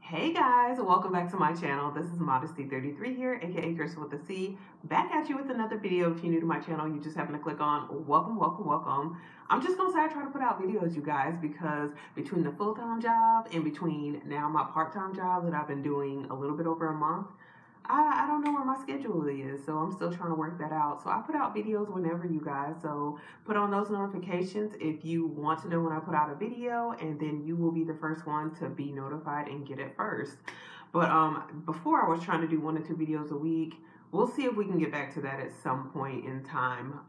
Hey guys, welcome back to my channel. This is Modesty33 here, aka Crystal with a C. Back at you with another video. If you're new to my channel, you just happen to click on welcome. I'm just gonna say I try to put out videos, you guys, because between the full-time job and between now my part-time job that I've been doing a little bit over a month, I don't know where my schedule is, so I'm still trying to work that out. So I put out videos whenever, you guys, so put on those notifications if you want to know when I put out a video, and then you will be the first one to be notified and get it first. But before I was trying to do 1 to 2 videos a week. We'll see if we can get back to that at some point in time.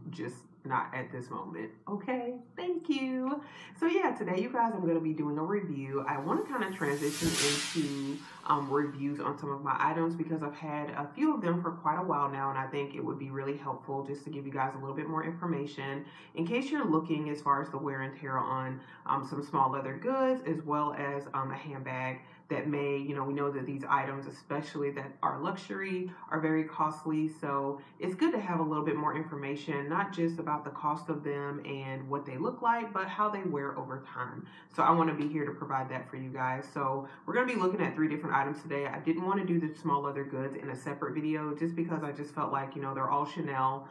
Just not at this moment. Okay, thank you. So yeah, today, you guys, I'm going to be doing a review. I want to kind of transition into reviews on some of my items because I've had a few of them for quite a while now, and I think it would be really helpful just to give you guys a little bit more information in case you're looking as far as the wear and tear on some small leather goods, as well as a handbag that may, we know that these items, especially that are luxury, are very costly. So it's good to have a little bit more information, not just about the cost of them and what they look like, but how they wear over time. So I want to be here to provide that for you guys. So we're going to be looking at 3 different items today. I didn't want to do the small leather goods in a separate video just because I just felt like, they're all Chanel.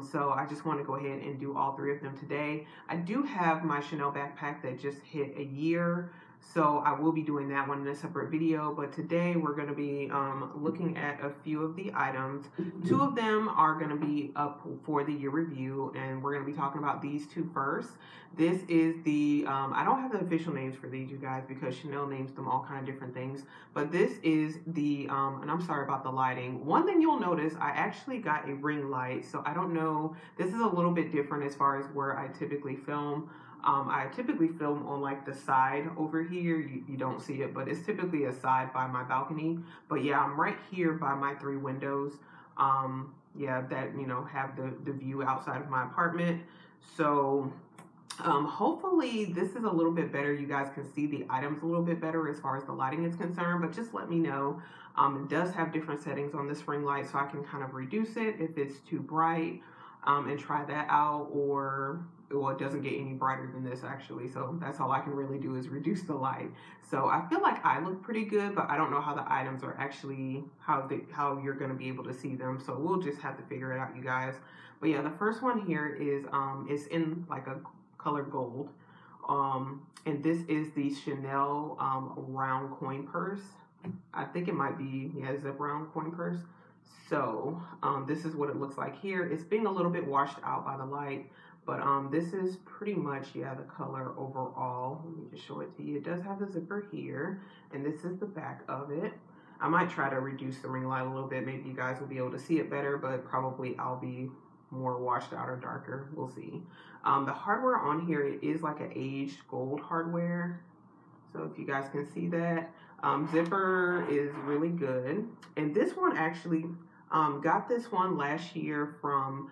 So I just want to go ahead and do all 3 of them today. I do have my Chanel backpack that just hit a year, so I will be doing that one in a separate video. But today we're going to be looking at a few of the items. 2 of them are going to be up for the year review, and we're going to be talking about these 2 first. This is the, I don't have the official names for these, you guys, because Chanel names them all kind of different things. But this is the, and I'm sorry about the lighting. One thing you'll notice, I actually got a ring light. So I don't know, this is a little bit different as far as where I typically film. I typically film on like the side over here. You don't see it, but it's typically a side by my balcony. But yeah, I'm right here by my 3 windows. Yeah, that, have the view outside of my apartment. So hopefully this is a little bit better. You guys can see the items a little bit better as far as the lighting is concerned, but just let me know. It does have different settings on this ring light, so I can kind of reduce it if it's too bright. And try that out, or well, it doesn't get any brighter than this actually, so that's all I can really do is reduce the light. So I feel like I look pretty good, but I don't know how the items are actually, how you're going to be able to see them, so we'll just have to figure it out, you guys. But yeah, the first one here is it's in like a color gold, and this is the Chanel round coin purse. I think it might be, yeah, it's a round coin purse. So this is what it looks like here. It's being a little bit washed out by the light, but this is pretty much, yeah, the color overall. Let me just show it to you. It does have the zipper here, and this is the back of it. I might try to reduce the ring light a little bit. Maybe you guys will be able to see it better, but probably I'll be more washed out or darker. We'll see. The hardware on here, it is like an aged gold hardware. So if you guys can see that, zipper is really good. And this one actually, got this one last year from,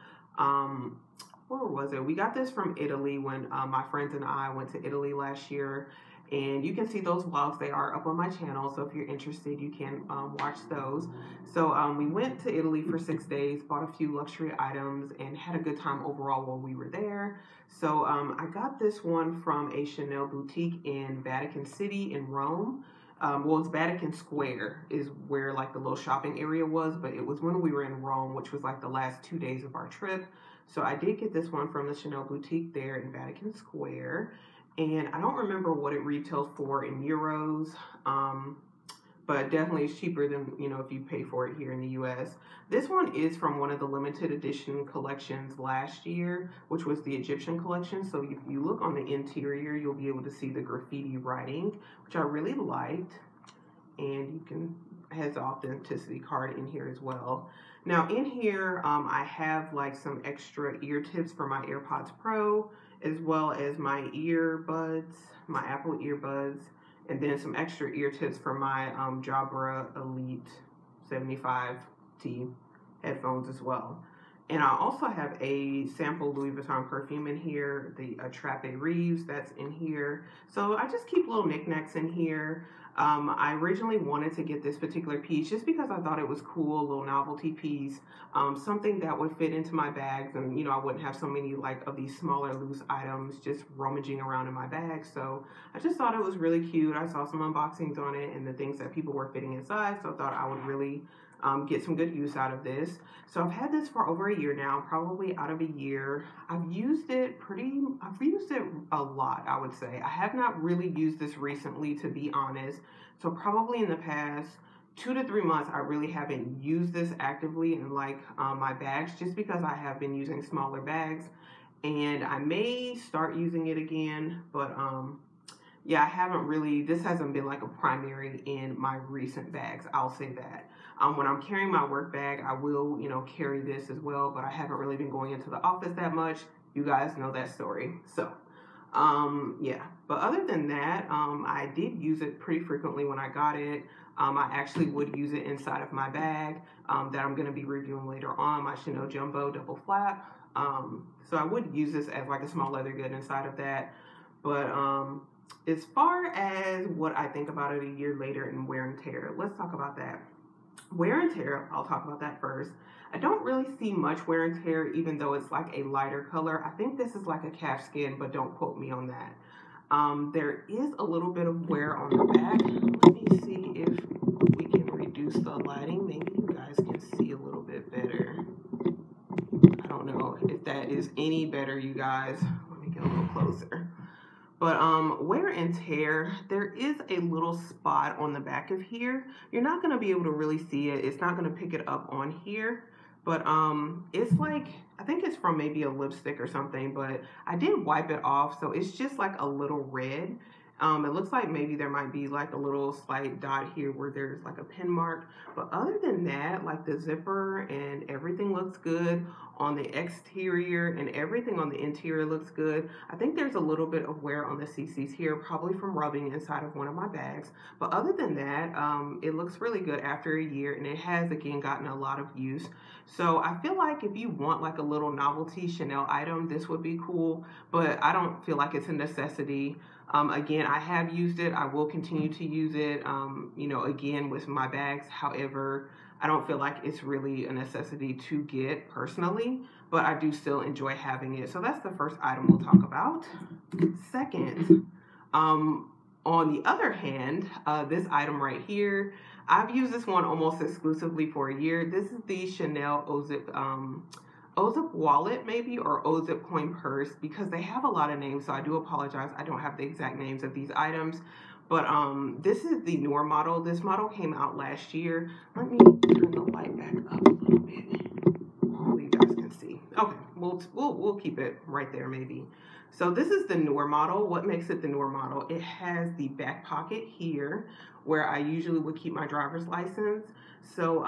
where was it? We got this from Italy when my friends and I went to Italy last year. And you can see those vlogs. They are up on my channel. So if you're interested, you can watch those. So we went to Italy for 6 days, bought a few luxury items, and had a good time overall while we were there. So I got this one from a Chanel boutique in Vatican City in Rome. Well, it's Vatican Square is where like the little shopping area was, but it was when we were in Rome, which was like the last 2 days of our trip. So I did get this one from the Chanel boutique there in Vatican Square. And I don't remember what it retails for in euros, but definitely it's cheaper than, if you pay for it here in the US. This one is from one of the limited edition collections last year, which was the Egyptian collection. So if you look on the interior, you'll be able to see the graffiti writing, which I really liked. And you can, has the authenticity card in here as well. Now in here, I have like some extra ear tips for my AirPods Pro, as well as my earbuds, my Apple earbuds, and then some extra ear tips for my Jabra Elite 75T headphones as well. And I also have a sample Louis Vuitton perfume in here, the Attrape Reeves, that's in here. So I just keep little knickknacks in here. I originally wanted to get this particular piece just because I thought it was cool, a little novelty piece, something that would fit into my bags, and I wouldn't have so many like of these smaller loose items just rummaging around in my bag. So I just thought it was really cute. I saw some unboxings on it and the things that people were fitting inside, so I thought I would really get some good use out of this. So I've had this for over a year now, probably out of a year. I've used it a lot, I would say. I have not really used this recently, to be honest. So probably in the past 2 to 3 months, I really haven't used this actively in like my bags, just because I have been using smaller bags, and I may start using it again, but yeah, I haven't really, this hasn't been like a primary in my recent bags, I'll say that. When I'm carrying my work bag, I will, carry this as well, but I haven't really been going into the office that much. You guys know that story. So, yeah. But other than that, I did use it pretty frequently when I got it. I actually would use it inside of my bag that I'm going to be reviewing later on, my Chanel Jumbo Double Flap. So I would use this as like a small leather good inside of that. But as far as what I think about it a year later and wear and tear, let's talk about that. Wear and tear, I'll talk about that first. I don't really see much wear and tear, even though it's like a lighter color. I think this is like a calf skin, but don't quote me on that. There is a little bit of wear on the back. Let me see if we can reduce the lighting. Maybe you guys can see a little bit better. I don't know if that is any better, you guys. Let me get a little closer. But wear and tear, there is a little spot on the back of here. You're not going to be able to really see it. It's not going to pick it up on here. But it's like, I think it's from maybe a lipstick or something, but I did wipe it off. So it's just like a little red. It looks like maybe there might be like a little slight dot here where there's like a pin mark. But other than that, like the zipper and everything looks good on the exterior, and everything on the interior looks good. I think there's a little bit of wear on the CCs here, probably from rubbing inside of one of my bags. But other than that, it looks really good after a year, and it has again gotten a lot of use. So I feel like if you want like a little novelty Chanel item, this would be cool, but I don't feel like it's a necessity. Again, I have used it. I will continue to use it, again with my bags. However, I don't feel like it's really a necessity to get personally, but I do still enjoy having it. So that's the first item we'll talk about. Second, on the other hand, this item right here, I've used this one almost exclusively for a year. This is the Chanel OZIP wallet maybe, or OZIP coin purse, because they have a lot of names, so I do apologize. I don't have the exact names of these items. But this is the newer model. This model came out last year. Let me turn the light back up a little bit so you guys can see. Okay, we'll keep it right there maybe. So this is the newer model. What makes it the newer model? It has the back pocket here where I usually would keep my driver's license. So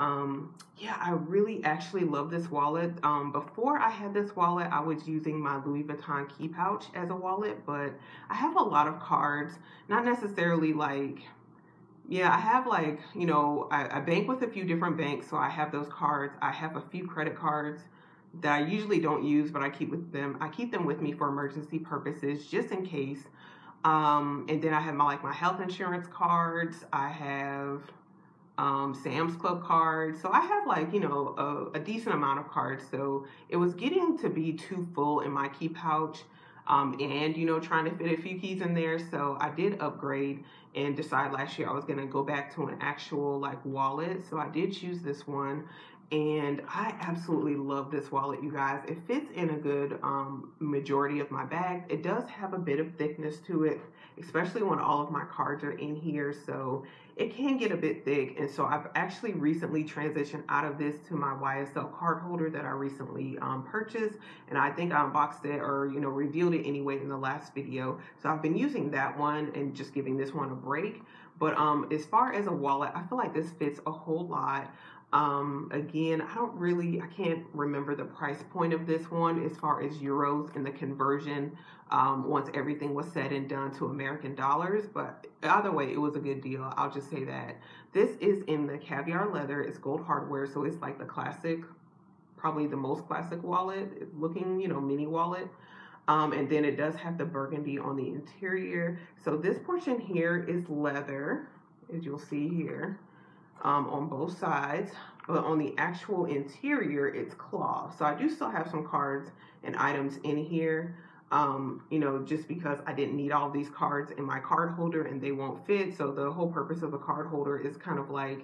yeah, I really actually love this wallet. Before I had this wallet, I was using my Louis Vuitton key pouch as a wallet, but I have a lot of cards, not necessarily like, yeah, I have like, I bank with a few different banks, so I have those cards. I have a few credit cards that I usually don't use, but I keep them with me for emergency purposes, just in case. And then I have my health insurance cards. I have Sam's Club cards. So I have a decent amount of cards. So it was getting to be too full in my key pouch, and trying to fit a few keys in there. So I did upgrade and decide last year I was going to go back to an actual wallet. So I did choose this one, and I absolutely love this wallet, you guys. It fits in a good majority of my bag. It does have a bit of thickness to it, especially when all of my cards are in here, so it can get a bit thick. And so I've actually recently transitioned out of this to my YSL card holder that I recently purchased, and I think I unboxed it or revealed it anyway in the last video. So I've been using that one and just giving this one a break. But as far as a wallet, I feel like this fits a whole lot. Again, I can't remember the price point of this one as far as euros and the conversion once everything was said and done to American dollars, but either way, it was a good deal. I'll just say that. This is in the Caviar leather. It's gold hardware, so it's like the classic probably the most classic wallet looking, mini wallet. And then it does have the burgundy on the interior. So this portion here is leather, as you'll see here, on both sides. But on the actual interior, it's cloth. So I do still have some cards and items in here, just because I didn't need all these cards in my card holder and they won't fit. So the whole purpose of a card holder is kind of like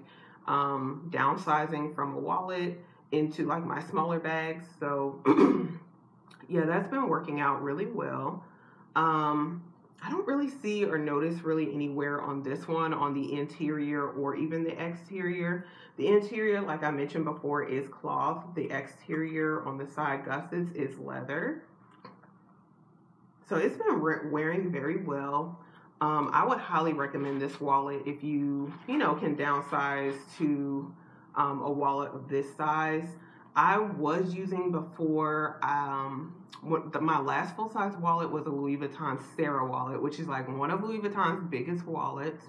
downsizing from a wallet into like my smaller bags. So yeah, that's been working out really well. I don't really see or notice really anywhere on this one on the interior or even the exterior. The interior, like I mentioned before, is cloth. The exterior on the side gussets is leather. So it's been wearing very well. I would highly recommend this wallet if you, can downsize to a wallet of this size. I was using before, my last full-size wallet was a Louis Vuitton Sarah wallet, which is like one of Louis Vuitton's biggest wallets.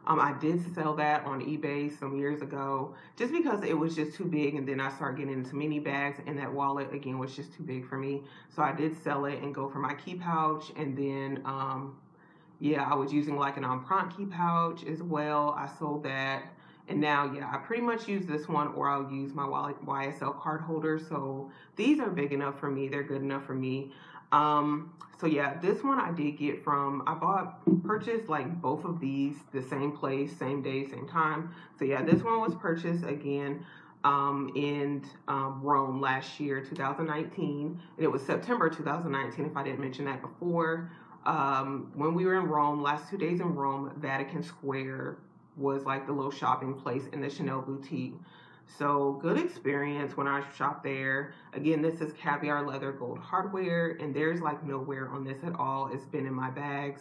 I did sell that on eBay some years ago just because it was just too big, and then I started getting into mini bags, and that wallet again was just too big for me. So I did sell it and go for my key pouch, and then I was using like an Empreinte key pouch as well. I sold that. And now, I pretty much use this one, or I'll use my YSL card holder. So these are big enough for me. They're good enough for me. So this one I did get from, purchased like both of these the same place, same day, same time. So this one was purchased again in Rome last year, 2019. And it was September 2019, if I didn't mention that before. When we were in Rome, last 2 days in Rome, Vatican Square was like the little shopping place in the Chanel boutique. So good experience when I shopped there. Again, this is Caviar leather gold hardware, and there's like no wear on this at all. It's been in my bags,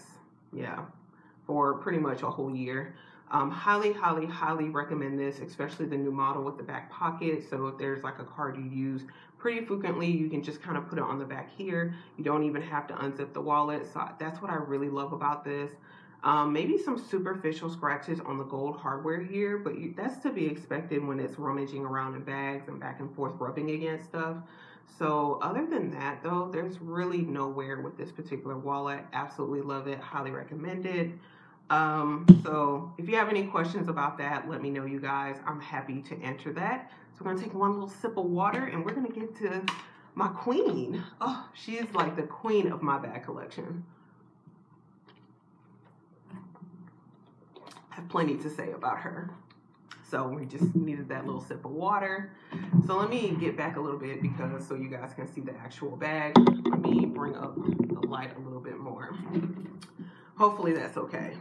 for pretty much a whole year. Highly, highly, highly recommend this, especially the new model with the back pocket. So if there's like a card you use pretty frequently, you can just kind of put it on the back here. You don't even have to unzip the wallet. So that's what I really love about this. Maybe some superficial scratches on the gold hardware here, but that's to be expected when it's rummaging around in bags and back and forth rubbing against stuff. So other than that, though, there's really no wear with this particular wallet. Absolutely love it. Highly recommend it. So if you have any questions about that, let me know, you guys. I'm happy to answer that. So we're going to take one little sip of water, and we're going to get to my queen. Oh, she is like the queen of my bag collection. I have plenty to say about her. So we just needed that little sip of water. So let me get back a little bit so you guys can see the actual bag. Let me bring up the light a little bit more. Hopefully that's okay.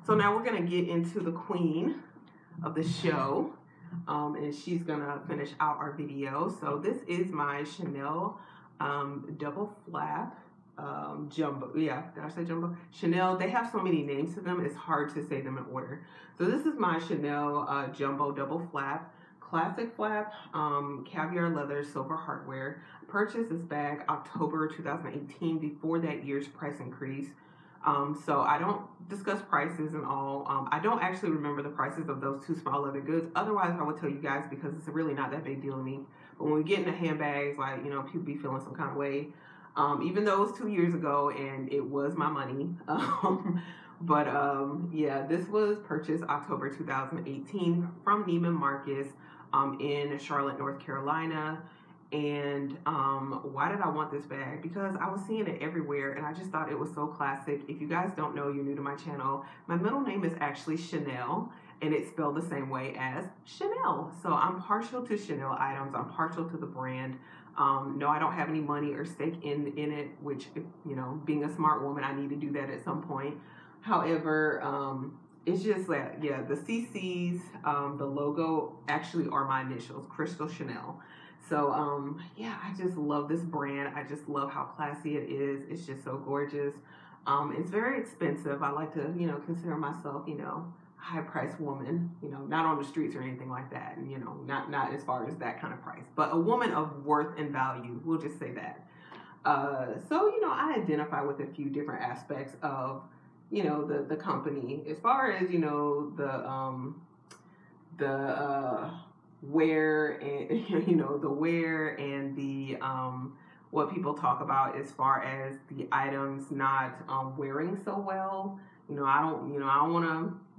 So now we're gonna get into the queen of the show, and she's gonna finish out our video. So this is my Chanel double flap. Jumbo, did I say jumbo? Chanel, they have so many names to them, it's hard to say them in order. So this is my Chanel jumbo double flap, classic flap, caviar leather, silver hardware. I purchased this bag October 2018 before that year's price increase. So I don't discuss prices and all. I don't actually remember the prices of those two small leather goods. Otherwise, I would tell you guys because it's really not that big deal to me. But when we get into handbags, like, people be feeling some kind of way. Even though it was 2 years ago and it was my money. This was purchased October 2018 from Neiman Marcus in Charlotte, North Carolina. And why did I want this bag? Because I was seeing it everywhere and I just thought it was so classic. If you guys don't know, you're new to my channel, my middle name is actually Chanel, and it's spelled the same way as Chanel. So I'm partial to Chanel items. I'm partial to the brand. No, I don't have any money or stake in it, which, being a smart woman, I need to do that at some point. However, it's just like, the CCs, the logo actually are my initials, Crystal Chanel. So, I just love this brand. I just love how classy it is. It's just so gorgeous. It's very expensive. I like to, consider myself, high-priced woman, not on the streets or anything like that, and, not as far as that kind of price, but a woman of worth and value, we'll just say that. I identify with a few different aspects of, the company, as far as, wear and the wear and the what people talk about as far as the items not wearing so well. I don't want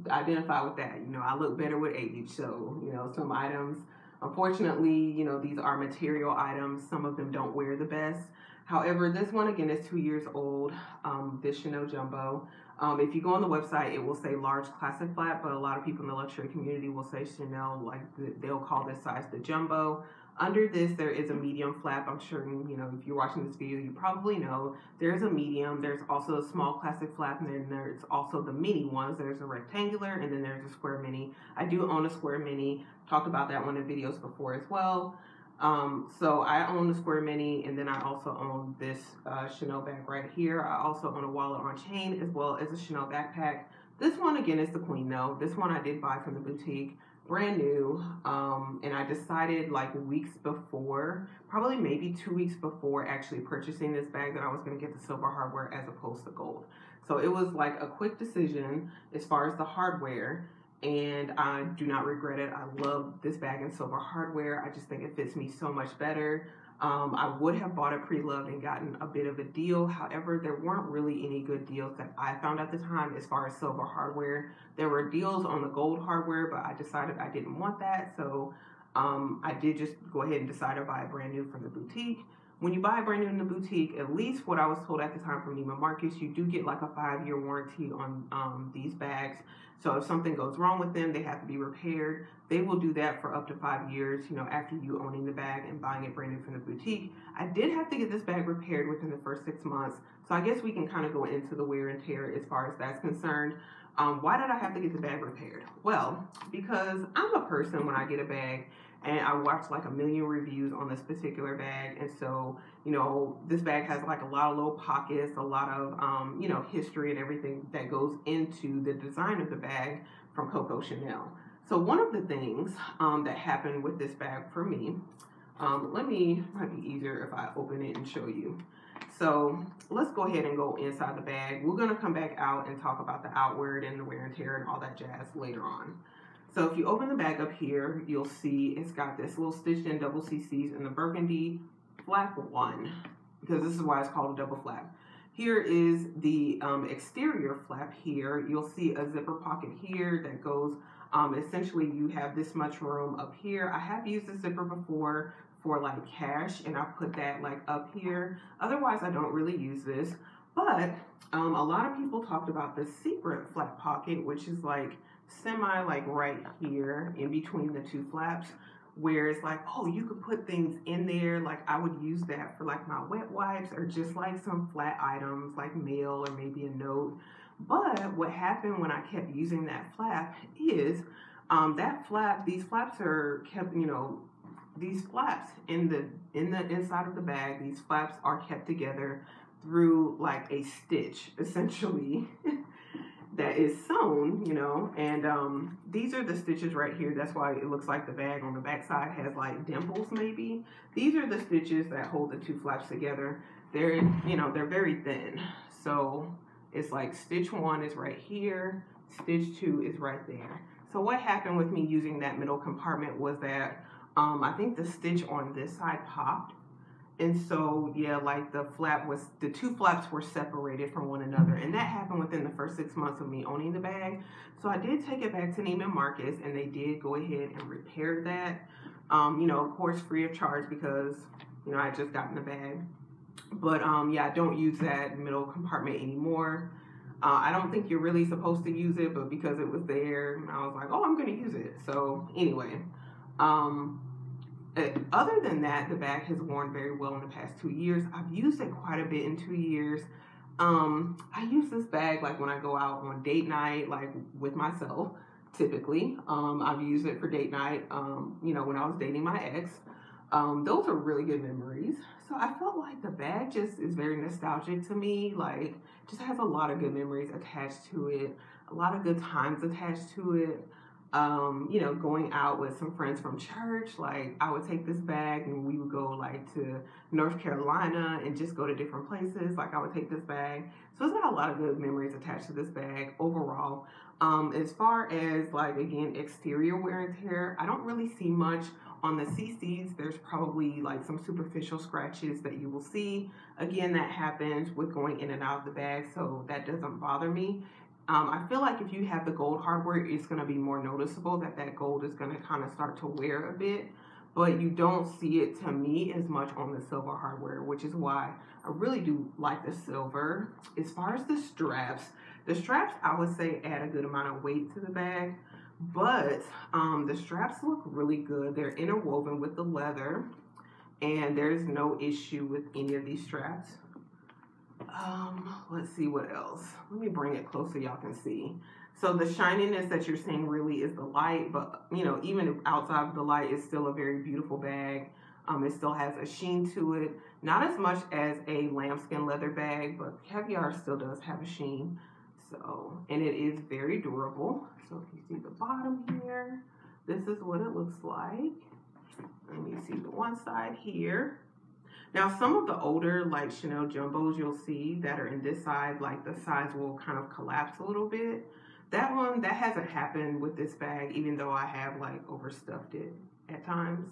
to identify with that. I look better with age. So, some items, unfortunately, these are material items. Some of them don't wear the best. However, this one again is 2 years old. This Chanel Jumbo. If you go on the website, it will say large classic flap, but a lot of people in the luxury community will say Chanel, like they'll call this size the jumbo. Under this, there is a medium flap. I'm sure, if you're watching this video, you probably know there's a medium. There's also a small classic flap, and then there's also the mini ones. There's a rectangular, and then there's a square mini. I do own a square mini. Talked about that one in videos before as well. So I own the square mini, and then I also own this Chanel bag right here. I also own a wallet on chain as well as a Chanel backpack. This one again is the queen though. This one I did buy from the boutique, brand new, and I decided like weeks before, probably maybe 2 weeks before actually purchasing this bag, that I was going to get the silver hardware as opposed to gold. So it was like a quick decision as far as the hardware, and I do not regret it. I love this bag in silver hardware. I just think it fits me so much better. I would have bought it pre-loved and gotten a bit of a deal. However, there weren't really any good deals that I found at the time as far as silver hardware. There were deals on the gold hardware, but I decided I didn't want that. So I did just go ahead and decide to buy a brand new from the boutique. When you buy a brand new in the boutique, at least what I was told at the time from Neiman Marcus, you do get like a 5-year warranty on these bags. So if something goes wrong with them, they have to be repaired. They will do that for up to 5 years, after you owning the bag and buying it brand new from the boutique. I did have to get this bag repaired within the first 6 months. So I guess we can kind of go into the wear and tear as far as that's concerned. Why did I have to get the bag repaired? Well, because I'm a person when I get a bag, and I watched like a million reviews on this particular bag, and so this bag has like a lot of little pockets, a lot of history and everything that goes into the design of the bag from Coco Chanel. So one of the things that happened with this bag for me, might be easier if I open it and show you. So let's go ahead and go inside the bag. We're gonna come back out and talk about the outward and the wear and tear and all that jazz later on. So if you open the bag up here, you'll see it's got this little stitched in double CCs in the burgundy flap one, because this is why it's called a double flap. Here is the exterior flap here. You'll see a zipper pocket here that goes, essentially you have this much room up here. I have used the zipper before for like cash, and I put that like up here. Otherwise, I don't really use this. But a lot of people talked about the secret flap pocket, which is like semi like right here in between the two flaps, where it's like, oh, you could put things in there. Like I would use that for like my wet wipes or just like some flat items like mail or maybe a note. But what happened when I kept using that flap is these flaps are kept, these flaps in the inside of the bag, these flaps are kept together through like a stitch essentially that is sewn, and these are the stitches right here. That's why it looks like the bag on the back side has like dimples maybe. These are the stitches that hold the two flaps together. They're, they're very thin. So it's like stitch 1 is right here, stitch 2 is right there. So what happened with me using that middle compartment was that I think the stitch on this side popped. And so, yeah, like the two flaps were separated from one another. And that happened within the first 6 months of me owning the bag. So I did take it back to Neiman Marcus, and they did go ahead and repair that. Of course, free of charge because, I had just gotten the bag. But yeah, I don't use that middle compartment anymore. I don't think you're really supposed to use it, but because it was there, I was like, oh, I'm going to use it. So anyway, other than that, the bag has worn very well in the past 2 years. I've used it quite a bit in 2 years. I use this bag like when I go out on date night, like with myself, typically. I've used it for date night, when I was dating my ex. Those are really good memories. So I felt like the bag just is very nostalgic to me. Like, just has a lot of good memories attached to it, a lot of good times attached to it. Going out with some friends from church, like I would take this bag and we would go like to North Carolina and just go to different places. Like I would take this bag. So it's got a lot of good memories attached to this bag overall. As far as like, again, exterior wear and tear, I don't really see much. On the CCs, there's probably like some superficial scratches that you will see. Again, that happens with going in and out of the bag, so that doesn't bother me. I feel like if you have the gold hardware, it's going to be more noticeable that that gold is going to kind of start to wear a bit, but you don't see it, to me, as much on the silver hardware, which is why I really do like the silver. As far as the straps, I would say add a good amount of weight to the bag, but the straps look really good. They're interwoven with the leather, and there's no issue with any of these straps. Let's see what else. Let me bring it close so y'all can see. So the shininess that you're seeing really is the light, but you know, even outside of the light, it's still a very beautiful bag. It still has a sheen to it. Not as much as a lambskin leather bag, but Caviar still does have a sheen. So, and it is very durable. So if you see the bottom here, this is what it looks like. And you see the one side here. Now, some of the older, like Chanel Jumbos, you'll see that are in this side, like the sides will kind of collapse a little bit. That one, that hasn't happened with this bag, even though I have like overstuffed it at times.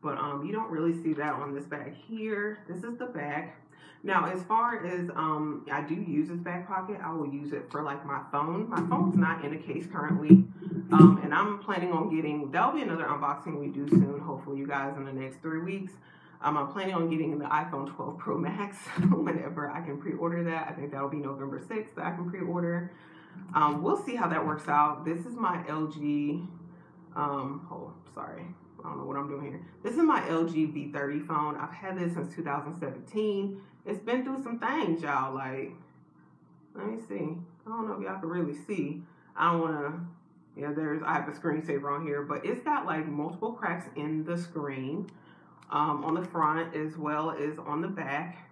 But you don't really see that on this bag here. This is the back. Now, as far as I do use this back pocket, I will use it for like my phone. My phone's not in a case currently, and I'm planning on getting, that'll be another unboxing we do soon, hopefully you guys, in the next 3 weeks. I'm planning on getting the iPhone 12 Pro Max whenever I can pre-order that. I think that'll be November 6th that I can pre-order. We'll see how that works out. This is my LG, oh, sorry. I don't know what I'm doing here. This is my LG V30 phone. I've had this since 2017. It's been through some things, y'all. Like, let me see. I don't know if y'all can really see. I don't want to, yeah, I have a screensaver on here, but it's got like multiple cracks in the screen, on the front as well as on the back.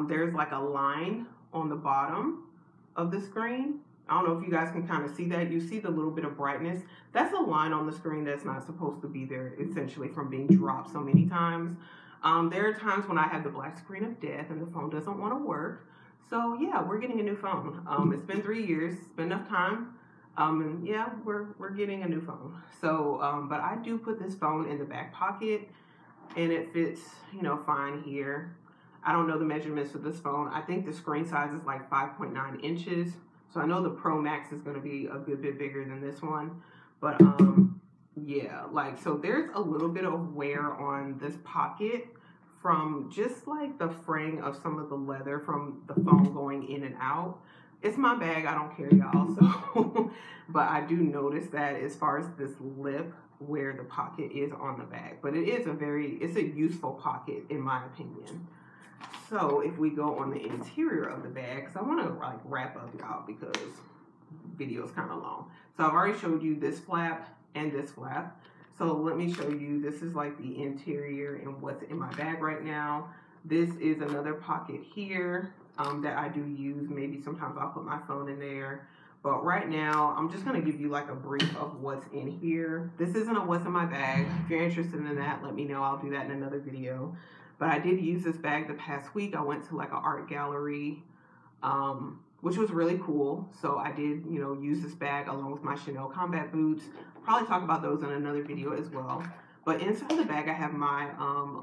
There's like a line on the bottom of the screen. I don't know if you guys can kind of see that. You see the little bit of brightness. That's a line on the screen that's not supposed to be there, essentially, from being dropped so many times. There are times when I have the black screen of death and the phone doesn't want to work. So yeah, we're getting a new phone. It's been 3 years. It's been enough time. And yeah, we're getting a new phone. So, but I do put this phone in the back pocket, and it fits, you know, fine here. I don't know the measurements for this phone. I think the screen size is like 5.9 inches. So I know the Pro Max is going to be a good bit bigger than this one. But yeah, like, so there's a little bit of wear on this pocket from just like the fraying of some of the leather from the phone going in and out. It's my bag, I don't care, y'all. So, but I do notice that as far as this lip, where the pocket is on the bag. But it is it's a useful pocket in my opinion. So if we go on the interior of the bag, because I want to like wrap up, y'all, because video is kind of long. So I've already showed you this flap and this flap. So let me show you, this is like the interior and what's in my bag right now. This is another pocket here that I do use. Maybe sometimes I'll put my phone in there. But right now, I'm just going to give you like a brief of what's in here. This isn't a what's in my bag. If you're interested in that, let me know. I'll do that in another video. But I did use this bag the past week. I went to like an art gallery, which was really cool. So I did, you know, use this bag along with my Chanel combat boots. Probably talk about those in another video as well. But inside the bag, I have my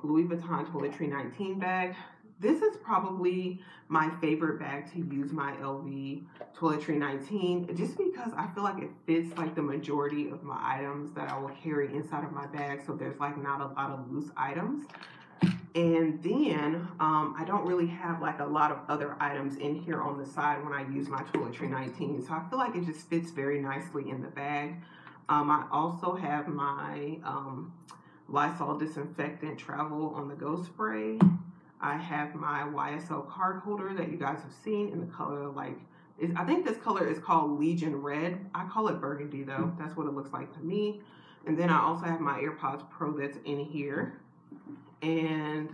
Louis Vuitton Toiletry 19 bag. This is probably my favorite bag to use, my LV Toiletry 19, just because I feel like it fits like the majority of my items that I will carry inside of my bag. So there's like not a lot of loose items. And then I don't really have like a lot of other items in here on the side when I use my Toiletry 19. So I feel like it just fits very nicely in the bag. I also have my Lysol disinfectant travel on the go spray. I have my YSL card holder that you guys have seen in the color like, I think this color is called Legion Red. I call it burgundy though. That's what it looks like to me. And then I also have my AirPods Pro that's in here. And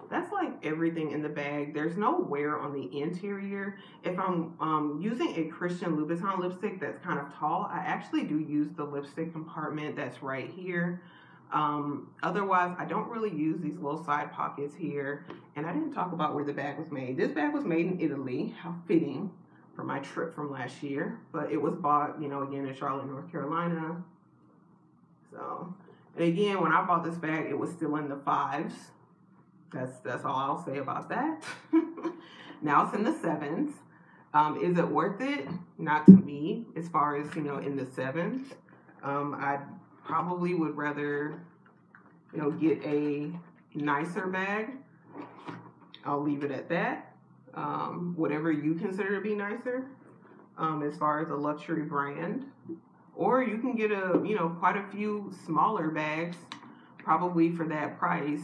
that's like everything in the bag. There's no wear on the interior. If I'm using a Christian Louboutin lipstick that's kind of tall, I actually do use the lipstick compartment that's right here. Otherwise, I don't really use these little side pockets here. And I didn't talk about where the bag was made. This bag was made in Italy. How fitting for my trip from last year, but it was bought, you know, again in Charlotte, North Carolina. So, and again, when I bought this bag, it was still in the 5s. That's all I'll say about that. Now it's in the 7s. Is it worth it? Not to me, as far as, you know, in the 7s. I probably would rather, you know, get a nicer bag. I'll leave it at that. Whatever you consider to be nicer, as far as a luxury brand. Or you can get a, you know, quite a few smaller bags, probably for that price.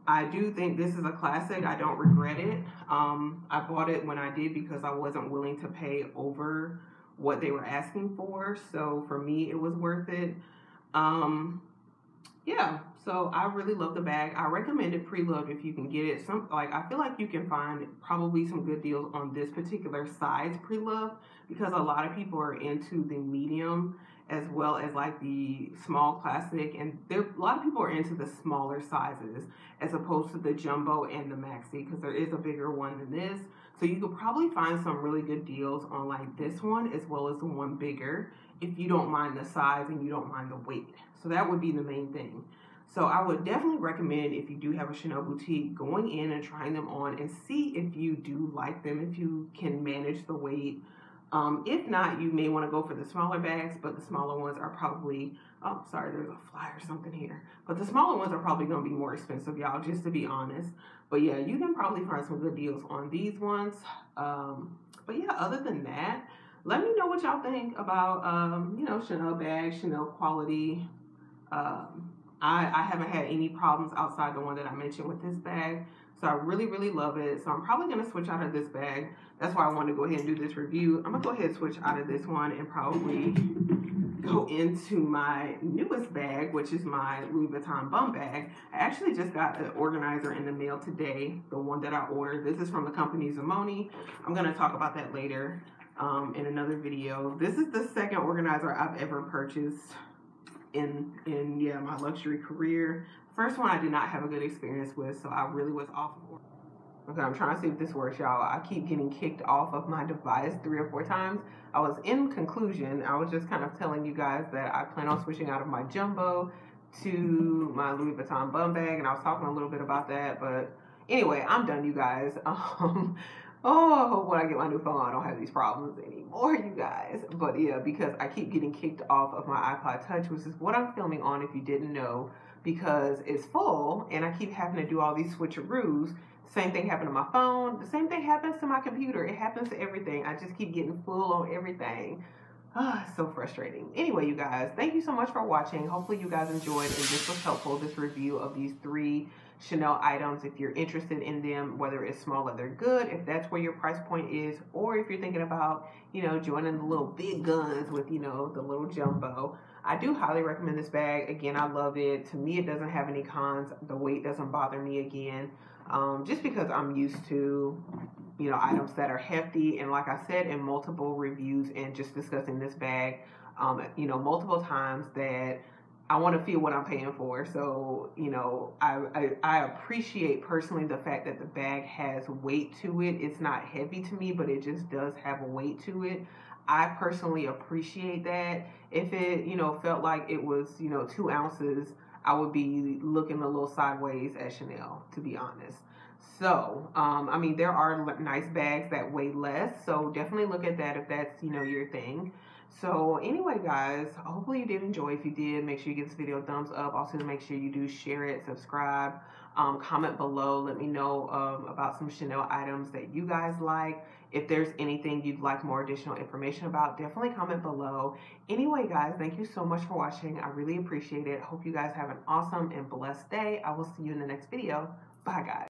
I do think this is a classic. I don't regret it. I bought it when I did because I wasn't willing to pay over what they were asking for. So for me, it was worth it. Yeah, so I really love the bag. I recommend it pre-loved if you can get it. I feel like you can find probably some good deals on this particular size pre-loved, because a lot of people are into the medium as well as like the small classic, and a lot of people are into the smaller sizes as opposed to the jumbo and the maxi, because there is a bigger one than this. So you could probably find some really good deals on like this one as well as the one bigger if you don't mind the size and you don't mind the weight. So that would be the main thing. So I would definitely recommend, if you do have a Chanel boutique, going in and trying them on and see if you do like them, if you can manage the weight. If not, you may want to go for the smaller bags, but the smaller ones are probably, oh, sorry, there's a fly or something here. But the smaller ones are probably going to be more expensive, y'all, just to be honest. But yeah, you can probably find some good deals on these ones. But yeah, other than that, let me know what y'all think about, you know, Chanel bags, Chanel quality. I haven't had any problems outside the one that I mentioned with this bag. So I really, really love it. So I'm probably going to switch out of this bag. That's why I wanted to go ahead and do this review. I'm going to go ahead and switch out of this one and probably go into my newest bag, which is my Louis Vuitton bum bag. I actually just got an organizer in the mail today, the one that I ordered. This is from the company Zamoni. I'm going to talk about that later in another video. This is the second organizer I've ever purchased in yeah, my luxury career. First one I did not have a good experience with, so I really was off of it. Okay, I'm trying to see if this works, y'all. I keep getting kicked off of my device 3 or 4 times. I was in conclusion. I was just kind of telling you guys that I plan on switching out of my jumbo to my Louis Vuitton bum bag, and I was talking a little bit about that. But anyway, I'm done, you guys. Oh, when I get my new phone, I don't have these problems anymore, you guys. But yeah, because I keep getting kicked off of my iPod Touch, which is what I'm filming on, if you didn't know, because it's full and I keep having to do all these switcheroos. Same thing happened to my phone. The same thing happens to my computer. It happens to everything. I just keep getting full on everything. So frustrating. Anyway, you guys, thank you so much for watching. Hopefully you guys enjoyed and this was helpful, this review of these 3 Chanel items. If you're interested in them, whether it's small or they're good, if that's where your price point is, or if you're thinking about, you know, joining the little big guns with, you know, the little jumbo, I do highly recommend this bag. Again, I love it. To me, it doesn't have any cons. The weight doesn't bother me again. Just because I'm used to, you know, items that are hefty, and like I said in multiple reviews and just discussing this bag, you know, multiple times, that I want to feel what I'm paying for. So, you know, I appreciate personally the fact that the bag has weight to it. It's not heavy to me, but it just does have a weight to it. I personally appreciate that. If it, you know, felt like it was, you know, 2 ounces, I would be looking a little sideways at Chanel, to be honest. So, I mean, there are nice bags that weigh less, so definitely look at that if that's, you know, your thing. So anyway, guys, hopefully you did enjoy. If you did, make sure you give this video a thumbs up. Also, make sure you do share it, subscribe, comment below. Let me know about some Chanel items that you guys like. If there's anything you'd like more additional information about, definitely comment below. Anyway, guys, thank you so much for watching. I really appreciate it. Hope you guys have an awesome and blessed day. I will see you in the next video. Bye, guys.